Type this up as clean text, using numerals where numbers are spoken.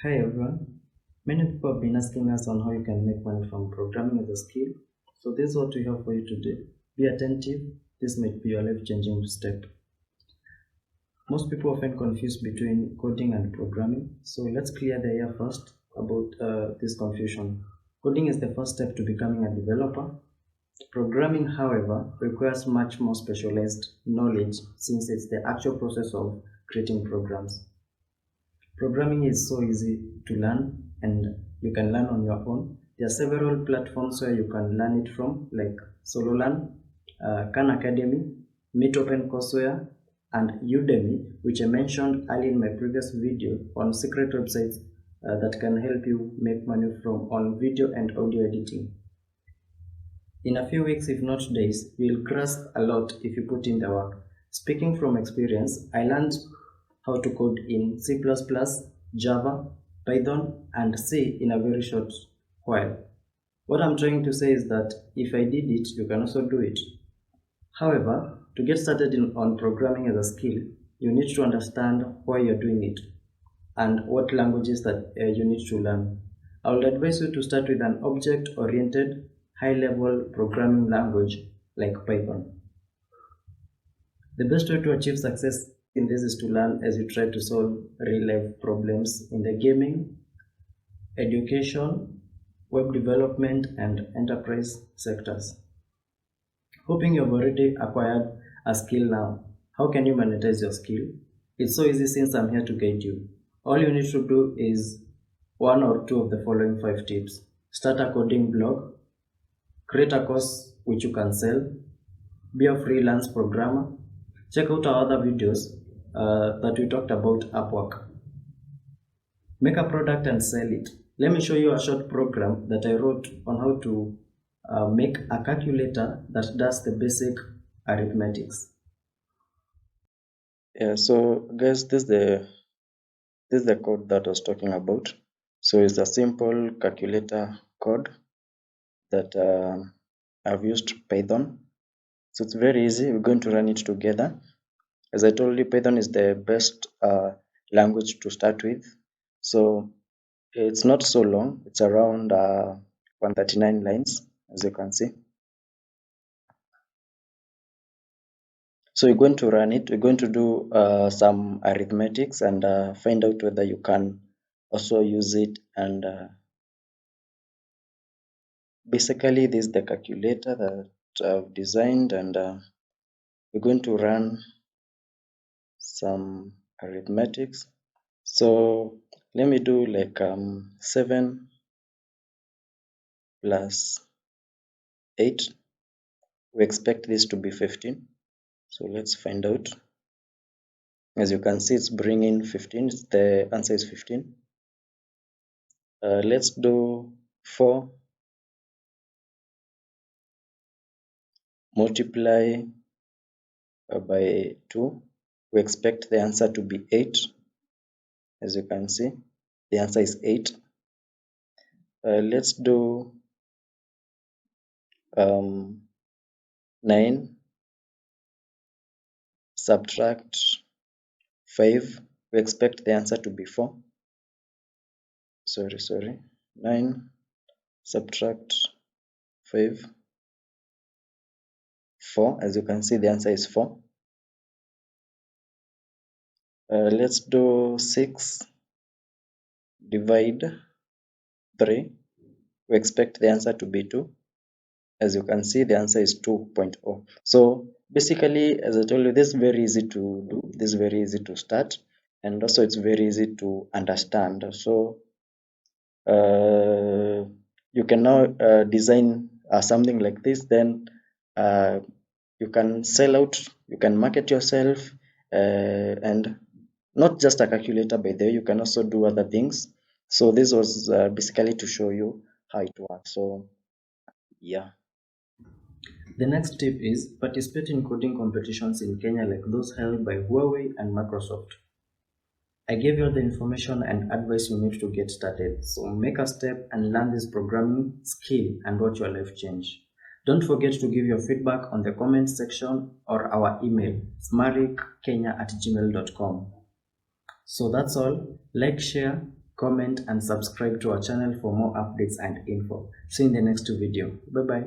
Hi everyone. Many people have been asking us on how you can make money from programming as a skill. So this is what we have for you today. Be attentive. This might be your life-changing step. Most people often confuse between coding and programming. So let's clear the air first about this confusion. Coding is the first step to becoming a developer. Programming, however, requires much more specialized knowledge since it's the actual process of creating programs. Programming is so easy to learn and you can learn on your own. There are several platforms where you can learn it from, like SoloLearn, Khan Academy, Meet Open Courseware, and Udemy, which I mentioned earlier in my previous video on secret websites that can help you make money from on video and audio editing. In a few weeks, if not days, you'll grasp a lot if you put in the work. Speaking from experience, I learned how to code in C++, Java, Python, and C in a very short while. What I'm trying to say is that if I did it, you can also do it. However, to get started on programming as a skill, you need to understand why you're doing it and what languages that you need to learn. I would advise you to start with an object-oriented, high-level programming language like Python. The best way to achieve success in this is to learn as you try to solve real-life problems in the gaming, education, web development, and enterprise sectors. Hoping you've already acquired a skill now. How can you monetize your skill? It's so easy since I'm here to guide you. All you need to do is one or two of the following 5 tips. Start a coding blog, create a course which you can sell, be a freelance programmer, check out our other videos that we talked about Upwork. Make a product and sell it. Let me show you a short program that I wrote on how to make a calculator that does the basic arithmetics. Yeah, so guys, this is the code that I was talking about. So it's a simple calculator code that I've used Python. So it's very easy. We're going to run it together. As I told you, Python is the best language to start with. So it's not so long. It's around 139 lines, as you can see. So you're going to run it. We're going to do some arithmetics and find out whether you can also use it. And basically, this is the calculator that I've designed, and we're going to run some arithmetics. So let me do like 7 plus 8. We expect this to be 15. So let's find out. As you can see, it's bringing 15. The answer is 15. Let's do 4 multiply by 2. We expect the answer to be 8. As you can see, the answer is 8. Let's do 9 subtract 5. We expect the answer to be 4. Sorry. 9 subtract 5. 4. As you can see, the answer is 4. Let's do 6 divide 3. We expect the answer to be 2. As you can see, the answer is 2.0. So basically, as I told you, this is very easy to do. This is very easy to start, and also it's very easy to understand. So you can now design something like this. Then you can sell out, you can market yourself, and not just a calculator. By the way, you can also do other things. So this was basically to show you how it works. So yeah. The next tip is participate in coding competitions in Kenya like those held by Huawei and Microsoft. I gave you the information and advice you need to get started. So make a step and learn this programming skill and watch your life change. Don't forget to give your feedback on the comment section or our email, smarickkenya@gmail.com. So that's all. Like, share, comment and subscribe to our channel for more updates and info. See you in the next video. Bye bye.